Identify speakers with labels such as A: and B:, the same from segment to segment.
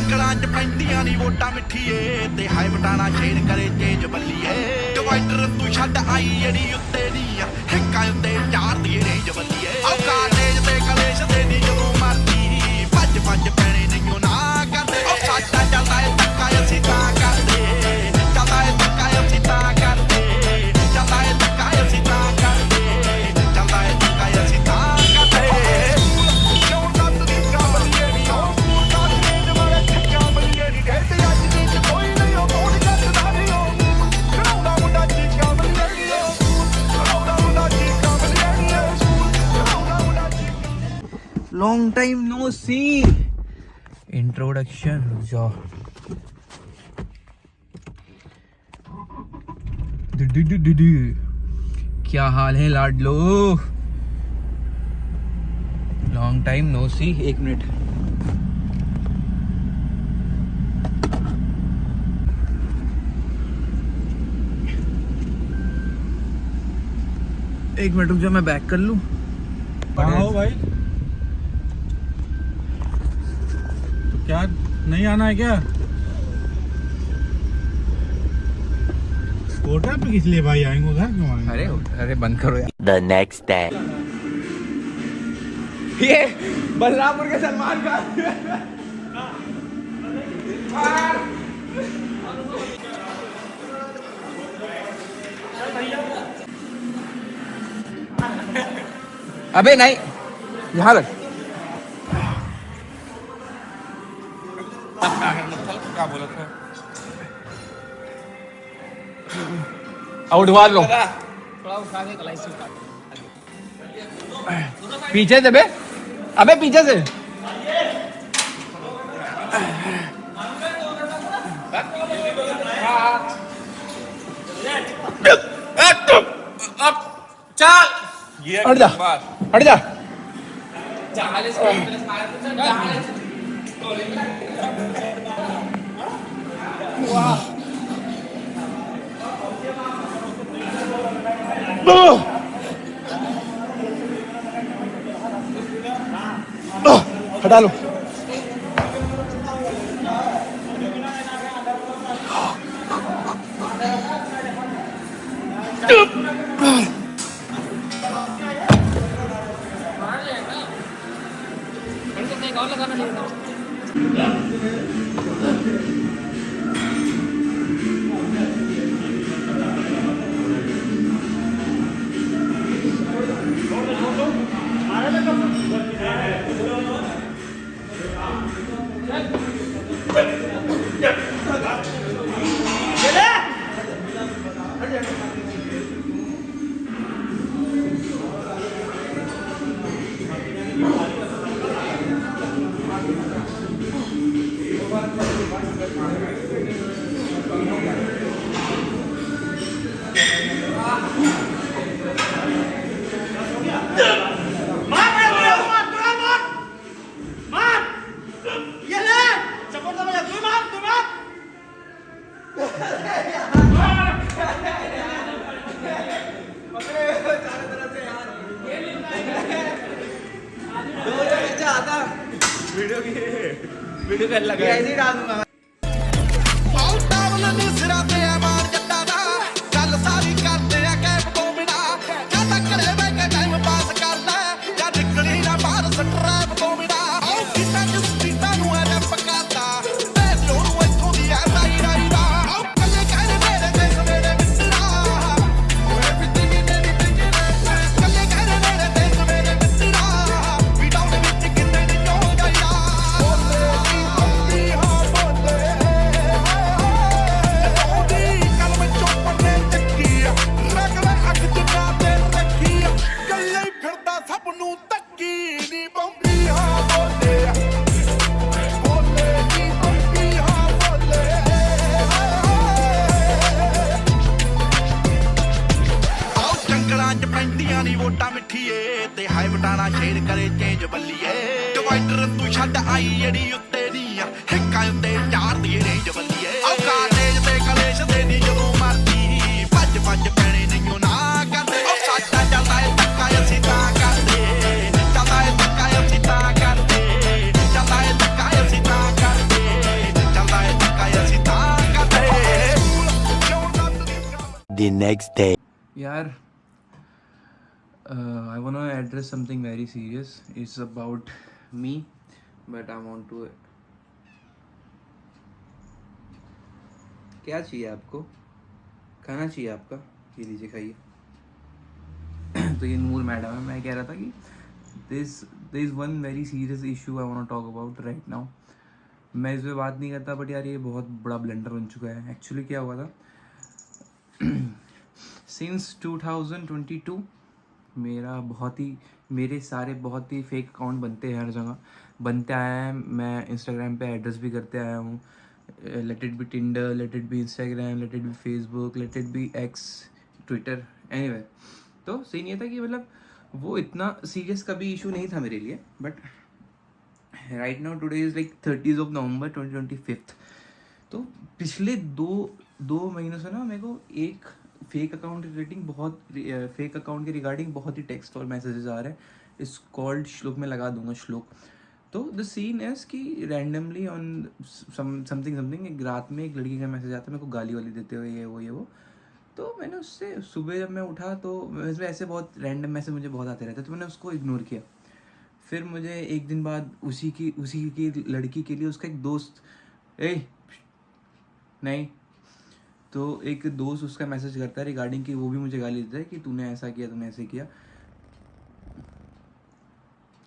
A: ਜੰਗਲਾਂ 'ਚ ਪੈਂਦੀਆਂ ਨੀ ਵੋਟਾਂ ਮਿੱਠੀਏ ਤੇ ਹਾਏ ਬਟਾਣਾ ਸ਼ੇਰ ਕਰੇ ਤੇਜ ਬੱਲੀਏ ਡਿਵਾਈਡਰ ਤੂੰ ਛੱਡ ਆਈ ਜਿਹੜੀ ਉੱਤੇ ਨਹੀਂ ਆ ਹਿੱਕਾਂ ਉੱਤੇ ਚਾਰ ਦੀ ਰੇਂਜ ਬੱਲੀਏ ਔਕਾ ਤੇਜ ਤੇ ਕਲੇਸ਼ ਦੇ ਦੀ ਜਦੋਂ ਮਰਦੀ ਭੱਜ ਭੱਜ ਪੈਣੇ ਨਹੀਂ ਨਾ ਕਰਦੇ ਉਹ ਸਾਡਾ ਚੱਲਦਾ ਏ ਧੱਕਾ ਅਸੀਂ ਤਾਂ ਕਰਦੇ ਚੱਲਦਾ ਏ ਧੱਕਾ ਅਸੀਂ ਤਾਂ ਕਰਦੇ ਚੱਲਦਾ ਏ ਧੱਕਾ ਅਸੀਂ ਤਾਂ ਕਰਦੇ ਚੱਲਦਾ ਏ ਧੱਕਾ ਅਸੀਂ ਤਾਂ ਕਰਦੇ ਕਿਉਂ ਦੱਸ ਦੀ ਕਾਬਲੀਏ ਨਹੀਂ ਹੋ ਪੂਰਾ ਤੇਜ ਮਾਰੇ ਠੱਕਾ ਬੱਲੀਏ ਨਹੀਂ ਡਰਦੇ ਅੱਜ ਦੀ ਕੋਈ ਨਹੀਂ ਉਹ ਮੋੜ ਕੱਟਦਾ ਨਹੀਂ ਉਹ ਖੜਾਉਂਦਾ ਮੁੰਡਾ ਚੀਕਾਂ ਬੱਲੀਏ ਨਹੀਂ ਉਹ ਖੜਾਉਂਦਾ ਮੁੰਡਾ ਚੀਕਾਂ ਬੱਲੀਏ ਨਹੀਂ ਉਹ ਖੜਾਉਂਦਾ ਮੁੰਡਾ ਚੀਕਾਂ
B: लॉन्ग टाइम नो सी इंट्रोडक्शन जाओ क्या हाल है लाडलो लॉन्ग टाइम नो सी 1 मिनट रुक जाओ मैं बैक कर लूं
C: आओ भाई क्या नहीं आना है क्या होटल पे किस लिए भाई आएंगे उधर क्यों आएंगे
B: अरे अरे बंद करो यार
D: The next day.
B: ये बलरामपुर के सलमान खान अबे नहीं यहाँ लग क्या बोला था उठवा लो थोड़ा उठा के कलाई से पीछे से बे अबे पीछे से चल हट जा हट जा हटा लो वीडियो कर लगा ऐसे ही डाल दूंगा ਵੋਟਾਂ ਮਿੱਠੀਏ ਤੇ ਹਾਏ ਬਟਾਣਾ ਸ਼ੇਰ ਕਰੇ ਚੇਂਜ ਬੱਲੀਏ ਡਿਵਾਈਡਰ ਤੂੰ ਛੱਡ ਆਈ ਜਿਹੜੀ ਉੱਤੇ ਨਹੀਂ ਆ ਹਿੱਕਾਂ ਉੱਤੇ ਚਾਰ ਦੀ ਰੇਂਜ ਬੱਲੀਏ ਔਕਾ ਤੇਜ ਤੇ ਕਲੇਸ਼ ਦੇ ਦੀ ਜਦੋਂ ਮਰਦੀ ਭੱਜ ਭੱਜ ਪੈਣੇ ਨਹੀਂ ਨਾ ਕਰਦੇ ਉਹ ਸਾਡਾ ਚੱਲਦਾ ਏ ਧੱਕਾ ਅਸੀਂ ਤਾਂ ਕਰਦੇ ਚੱਲਦਾ ਏ ਧੱਕਾ ਅਸੀਂ ਤਾਂ ਕਰਦੇ ਚੱਲਦਾ ਏ ਧੱਕਾ ਅਸੀਂ ਤਾਂ ਕਰਦੇ
D: the next day.
B: यार I want to address something very serious. It's about me, but I want to. क्या चाहिए आपको? खाना चाहिए आपका? ये लीजिए खाइए. तो ये नूर मैडम है. मैं कह रहा था कि there is one very serious issue I want to talk about right now. मैं इस पर बात नहीं करता, बट यार ये बहुत बड़ा ब्लंडर बन चुका है. एक्चुअली क्या हुआ था, सिंस 2022 मेरे सारे बहुत ही फेक अकाउंट बनते हैं, हर जगह बनते आए हैं. मैं इंस्टाग्राम पे एड्रेस भी करते आया हूँ. Let it be Tinder, let it be Instagram, let it be Facebook, let it be x, Twitter, anyway. तो सीन ये था कि मतलब वो इतना सीरियस कभी इशू नहीं था मेरे लिए, but right now today is like 30th of November 2025. तो पिछले दो महीनों से ना मेरे को एक फेक अकाउंट के रिगार्डिंग बहुत ही टेक्स्ट और मैसेजेस आ रहे हैं. इस कॉल्ड श्लोक में लगा दूंगा श्लोक. तो द सीन इज कि रैंडमली ऑन समथिंग एक रात में एक लड़की का मैसेज आता है मेरे को गाली वाली देते हुए, ये वो. तो मैंने उससे सुबह जब मैं उठा तो ऐसे बहुत रैंडम मैसेज मुझे बहुत आते रहते, तो मैंने उसको इग्नोर किया. फिर मुझे एक दिन बाद उसी की लड़की के लिए उसका एक दोस्त नहीं तो एक दोस्त उसका मैसेज करता है रिगार्डिंग कि वो भी मुझे गाली देता है कि तूने ऐसा किया, तूने ऐसे किया.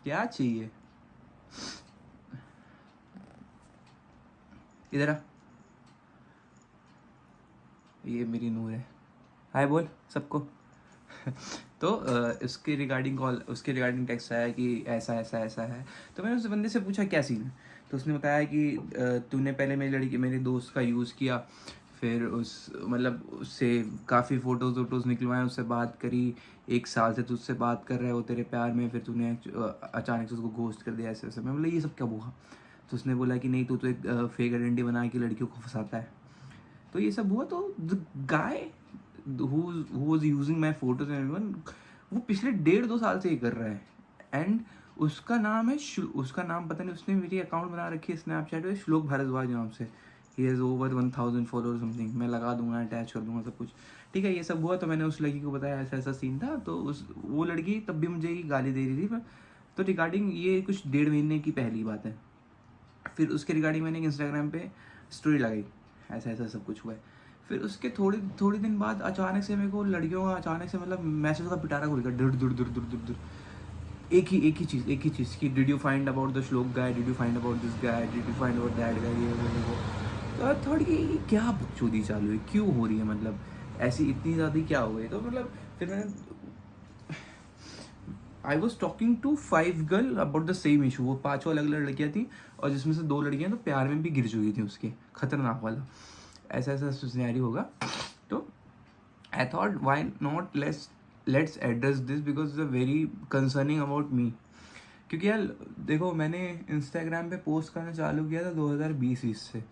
B: क्या चाहिए? इधर आ. ये मेरी नूर है. हाय बोल सबको. तो उसके रिगार्डिंग टेक्स्ट आया कि ऐसा है. तो मैंने उस बंदे से पूछा क्या सीन है. तो उसने बताया कि तूने पहले मेरे दोस्त का यूज़ किया, फिर उससे काफ़ी फ़ोटोज़ निकलवाए, उससे बात करी, 1 साल से तुझसे बात कर रहा है वो तेरे प्यार में, फिर तूने अचानक से उसको घोस्ट कर दिया ऐसे. मैं बोला ये सब क्या हुआ. तो उसने बोला कि नहीं, तू तो एक फेक आइडेंटिटी बना के लड़कियों को फंसाता है. तो ये सब हुआ. तो the guy who was using my photos and everyone, वो पिछले 1.5-2 साल से ये कर रहा है. एंड उसका नाम पता नहीं, उसने मेरी अकाउंट बना रखी है स्नैपचैट पे श्लोक भारद्वाज नाम से. He has over 1000 follower something. मैं लगा दूंगा, अटैच कर दूंगा सब कुछ. ठीक है, ये सब हुआ. तो मैंने उस लड़की को बताया ऐसा सीन था. तो वो लड़की तब भी मुझे ही गाली दे रही थी. तो रिगार्डिंग ये कुछ 1.5 महीने की पहली बात है. फिर उसके रिगार्डिंग मैंने इंस्टाग्राम पे स्टोरी लगाई, ऐसा सब कुछ हुआ है. फिर उसके थोड़ी दिन बाद अचानक से मेरे को लड़कियों का मैसेज का पिटारा खुल गया. दुर एक ही चीज़ कि did you find about the Shlok guy, did you find about this guy, did you find about that guy, ये वो. तो थोड़ी क्या बकचोदी चालू है, क्यों हो रही है, मतलब ऐसी इतनी ज़्यादा क्या हो गई. तो फिर मैंने I was talking to 5 girl about the same issue. वो 5 अलग अलग लड़कियाँ थी, और जिसमें से 2 लड़कियाँ तो प्यार में भी गिर चुकी थी उसके, खतरनाक वाला. ऐसा सिनेरियो होगा. तो I thought why not let's address this because it's a very concerning about me. क्योंकि यार देखो, मैंने इंस्टाग्राम पे पोस्ट करना चालू किया था 2020 से.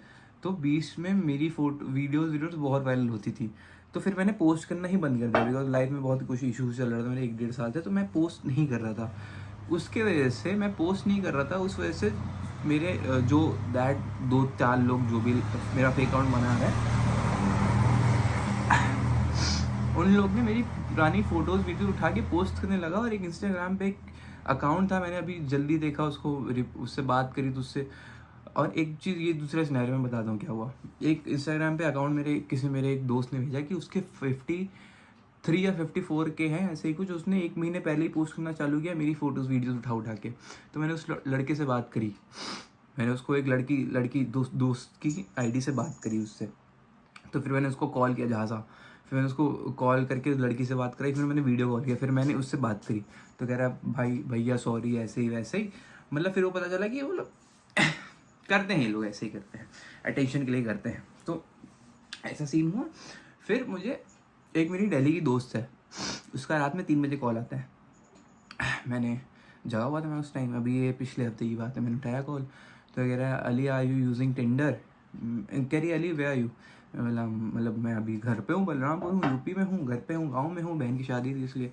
B: तो 20 में मेरी वीडियोज़ बहुत वायरल होती थी. तो फिर मैंने पोस्ट करना ही बंद कर दिया बिकॉज लाइफ में बहुत कुछ इशूज़ चल रहा था मेरे 1-1.5 साल से. तो मैं पोस्ट नहीं कर रहा था. उसके वजह से मैं पोस्ट नहीं कर रहा था. उस वजह से मेरे जो 2-4 लोग जो भी मेरा फेक अकाउंट बना है, उन लोग ने मेरी पुरानी फ़ोटोज़ वीडियो उठा के पोस्ट करने लगा. और एक इंस्टाग्राम पे एक अकाउंट था, मैंने अभी जल्दी देखा उसको, उससे बात करी तो उससे. और एक चीज़ ये दूसरे सिनेरियो में बता दूँ क्या हुआ. एक इंस्टाग्राम पे अकाउंट मेरे एक दोस्त ने भेजा कि उसके 53 या 54 के हैं ऐसे ही कुछ. उसने 1 महीने पहले ही पोस्ट करना चालू किया मेरी फ़ोटोज़ वीडियोज़ उठा के. तो मैंने उस लड़के से बात करी. मैंने उसको एक लड़की दोस्त की आईडी से बात करी उससे. तो फिर मैंने उसको कॉल किया जहाँ सा. फिर मैंने उसको कॉल करके उस लड़की से बात कराई. फिर मैंने वीडियो कॉल किया. फिर मैंने उससे बात करी. तो कह रहा भैया सॉरी, ऐसे ही वैसे ही. मतलब फिर वो पता चला कि वो लोग करते हैं, ये लोग ऐसे ही करते हैं, अटेंशन के लिए करते हैं. तो ऐसा सीन हुआ. फिर मुझे एक मेरी दिल्ली की दोस्त है, उसका रात में 3 बजे कॉल आता है. मैंने जगा हुआ था मैं उस टाइम, अभी ये पिछले हफ्ते की बात है. मैंने उठाया कॉल. तो कह रहा है Ali are you using Tinder. कह रही अली वे आर यू. मतलब मैं अभी घर पे हूँ, बलरामपुर हूँ, यूपी में हूँ, घर पे हूँ, गाँव में हूँ, बहन की शादी थी इसलिए.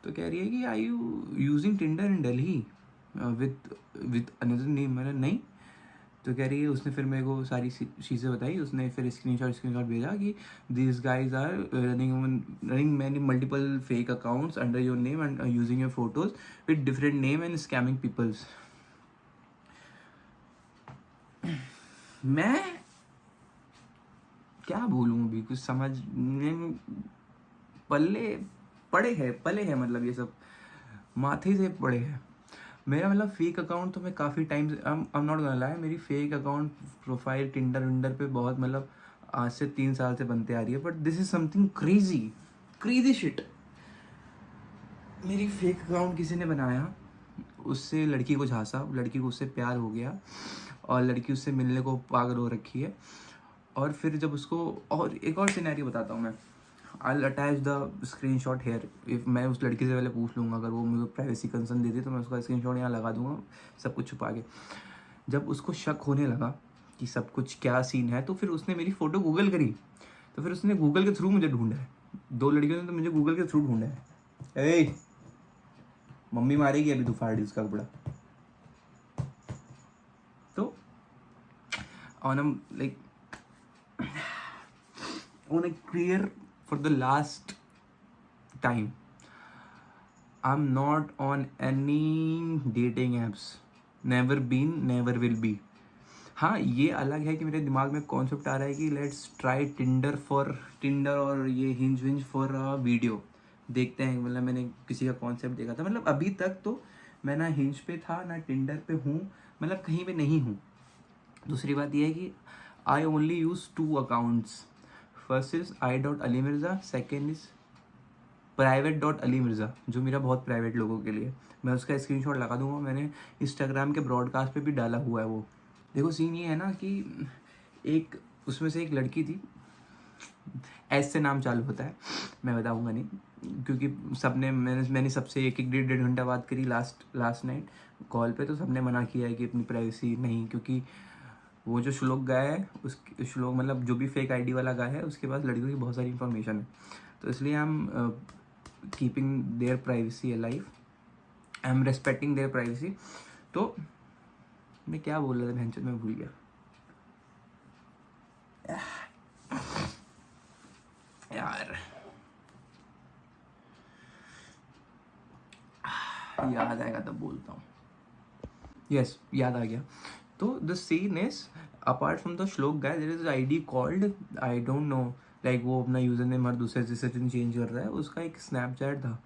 B: तो कह रही है कि I you using Tinder in Delhi with another name. मैंने नहीं.
D: तो कह रही है उसने फिर मेरे को सारी चीज़ें बताई, उसने फिर स्क्रीनशॉट भेजा कि this guys are running many multiple fake accounts under your name and using your photos with different name and scamming peoples. मैं क्या बोलूँ अभी, कुछ समझ में पले है मतलब ये सब माथे से पड़े हैं। मेरा मतलब फेक अकाउंट तो मैं काफ़ी टाइम से I am not gonna lie, मेरी फेक अकाउंट प्रोफाइल टिंडर विंडर पे बहुत मतलब आज से 3 साल से बनते आ रही है, but this is something crazy shit. मेरी फेक अकाउंट किसी ने बनाया, उससे लड़की को झांसा, लड़की को उससे प्यार हो गया और लड़की उससे मिलने को पागल हो रखी है। और फिर जब उसको, और एक और सिनेरियो बताता हूँ मैं, I attach the screen shot here. If मैं उस लड़की से पहले पूछ लूँगा, अगर वो मुझे प्राइवेसी कंसर्न देती तो मैं उसका स्क्रीन शॉट यहाँ लगा दूँगा सब कुछ छुपा के। जब उसको शक होने लगा कि सब कुछ क्या सीन है, तो फिर उसने मेरी फ़ोटो गूगल करी, तो फिर उसने गूगल के थ्रू मुझे ढूंढा है। 2 लड़कियों ने तो मुझे गूगल के थ्रू ढूंढा है। ए मम्मी मारेगी अभी, तू फाड़ उसका कपड़ा। तो on like on a clear for the last time, I'm not on any dating apps, never been, never will be। हाँ ये अलग है कि मेरे दिमाग में कॉन्सेप्ट आ रहा है कि लेट्स ट्राई टिंडर और ये हिंज फॉर वीडियो देखते हैं। मतलब मैंने किसी का कॉन्सेप्ट देखा था, मतलब अभी तक तो मैं ना हिंज पे था ना टिंडर पे हूँ, मतलब कहीं पे नहीं हूँ। दूसरी बात ये है कि I only use 2 accounts, first is i.ali mirza, second is private.ali mirza, जो मेरा बहुत प्राइवेट लोगों के लिए। मैं उसका स्क्रीनशॉट लगा दूंगा, मैंने इंस्टाग्राम के ब्रॉडकास्ट पे भी डाला हुआ है वो। देखो सीन ये है ना कि एक उसमें से एक लड़की थी, एस से नाम चालू होता है, मैं बताऊंगा नहीं क्योंकि सबने मैंने सबसे 1-1 घंटा बात करी लास्ट नाइट कॉल पे, तो सबने मना किया है कि अपनी प्राइवेसी नहीं, क्योंकि वो जो श्लोक गाय है, उस श्लोक मतलब जो भी फेक आईडी वाला गाय है उसके पास लड़कियों की बहुत सारी इन्फॉर्मेशन है, तो इसलिए I am keeping their privacy alive, I am respecting their privacy. तो मैं क्या बोल रहा था भैंचोद, मैं भूल गया यार, याद आएगा तब बोलता हूँ। यस याद आ गया। तो the scene is apart from the Shlok guy there is ID called I don't know, like वो अपना यूजर नेम हर दूसरे दिन चेंज कर रहा है, उसका एक स्नैपचैट था,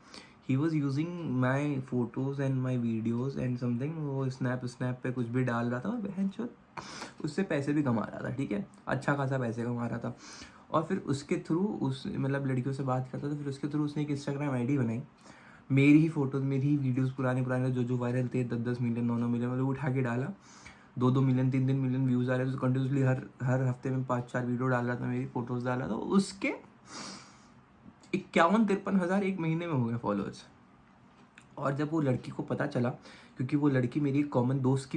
D: he was using my photos and my videos and something, वो स्नैप पे कुछ भी डाल रहा था और बहन उससे पैसे भी कमा रहा था, ठीक है, अच्छा खासा पैसे कमा रहा था। और फिर उसके थ्रू उस मतलब लड़कियों से बात करता था, फिर उसके थ्रू उसने एक इंस्टाग्राम आईडी बनाई, मेरी ही फ़ोटोज़ मेरी ही वीडियोज़ पुराने जो वायरल थे 10-10 मिलियन 9-9 मिलियन मतलब उठा के डाला, 2-2 मिलियन 3-3 मिलियन व्यूज़ आ रहे थे, तो कंटिन्यूसली हर हफ्ते में 5-4 वीडियो डाल रहा था, मेरी फ़ोटोज़ डाला था, उसके 51-53 हज़ार एक महीने में हो गए फॉलोअर्स। और जब वो लड़की को पता चला, क्योंकि वो लड़की मेरी कॉमन दोस्त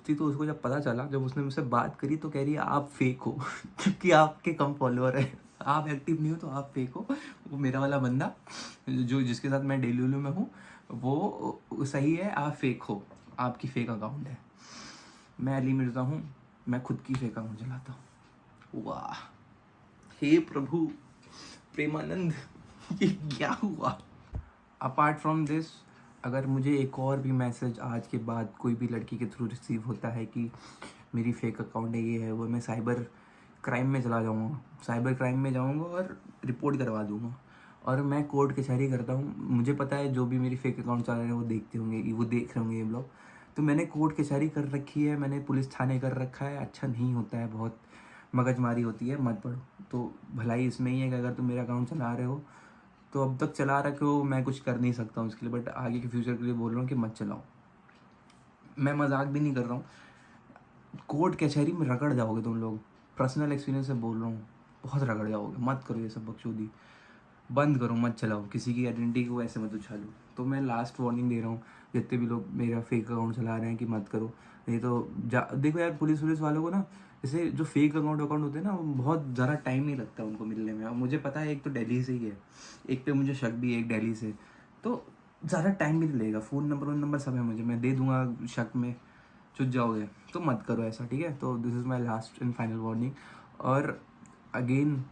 D: थी, तो उसको जब पता चला, जब उसने मुझसे बात करी तो कह रही है आप फेक हो क्योंकि आपके कम फॉलोअर है, आप एक्टिव नहीं हो तो आप फेक हो। वो मेरा वाला बंदा जो जिसके साथ मैं डेली में हूँ वो सही है, आप फेक हो, आपकी फेक अकाउंट है। मैं अली मिर्ज़ा हूँ, मैं खुद की फेक अकाउंट चलाता हूँ। वाह हे प्रभु प्रेमानंद ये क्या हुआ। अपार्ट फ्रॉम दिस, अगर मुझे एक और भी मैसेज आज के बाद कोई भी लड़की के थ्रू रिसीव होता है कि मेरी फेक अकाउंट है, ये है वो, मैं साइबर क्राइम में चला जाऊँगा, साइबर क्राइम में जाऊँगा और रिपोर्ट करवा दूँगा। और मैं कोर्ट कचहरी करता हूँ, मुझे पता है जो भी मेरी फेक अकाउंट चला रहे हैं वो देख रहे होंगे ये ब्लॉग, तो मैंने कोर्ट कचहरी कर रखी है, मैंने पुलिस थाने कर रखा है। अच्छा नहीं होता है, बहुत मगजमारी होती है, मत पढ़ो। तो भलाई इसमें ही है कि अगर तुम मेरा अकाउंट चला रहे हो तो अब तक चला रखे हो, मैं कुछ कर नहीं सकता हूँ इसके लिए, बट आगे के फ्यूचर के लिए बोल रहा हूँ कि मत चलाओ। मैं मजाक भी नहीं कर रहा हूँ, कोर्ट कचहरी में रगड़ जाओगे तुम लोग, पर्सनल एक्सपीरियंस से बोल रहा हूँ, बहुत रगड़ जाओगे। मत करो ये सब बकचोदी, बंद करो, मत चलाओ, किसी की आइडेंटिटी को ऐसे मत उछालो। तो मैं लास्ट वार्निंग दे रहा हूँ जितने भी लोग मेरा फेक अकाउंट चला रहे हैं कि मत करो, नहीं तो देखो यार पुलिस वालों को ना, जैसे जो फेक अकाउंट होते हैं ना, वो बहुत ज़्यादा टाइम नहीं लगता उनको मिलने में। और मुझे पता है एक तो दिल्ली से ही है, एक पे मुझे शक भी है एक दिल्ली से, तो ज़्यादा टाइम भी नहीं लगेगा। फ़ोन नंबर सब है मुझे, मैं दे दूँगा शक में, चुप जाओगे तो मत करो ऐसा, ठीक है। तो this is my last and final warning. और अगेन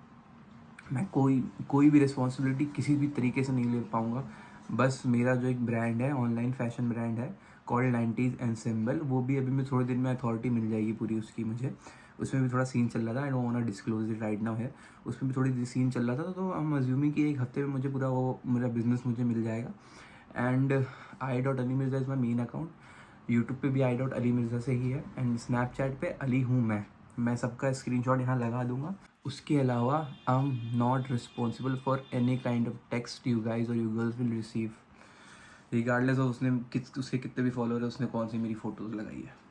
D: मैं कोई भी रिस्पॉन्सिबिलिटी किसी भी तरीके से नहीं ले पाऊँगा। बस मेरा जो एक ब्रांड है, ऑनलाइन फैशन ब्रांड है कॉल्ड 90s एनसेम्बल, वो भी अभी मैं थोड़े दिन में अथॉरिटी मिल जाएगी पूरी उसकी मुझे। उसमें भी थोड़ा सीन चल रहा था, I don't want to disclose it right now है। उसमें भी थोड़ी सीन चल रहा था, तो हम अज्यूमिंग कि एक हफ्ते में मुझे पूरा वो मेरा बिजनेस मुझे मिल जाएगा। And i.ali mirza is my main account. YouTube पे भी i.ali mirza से ही है, एंड स्नैपचैट पे अली हूँ मैं सबका स्क्रीनशॉट यहाँ लगा दूंगा। उसके अलावा I am not responsible for any kind of text you guys और you girls will receive, regardless of उसने उसके कितने भी फॉलोअर है, उसने कौन सी मेरी फ़ोटोज़ लगाई है।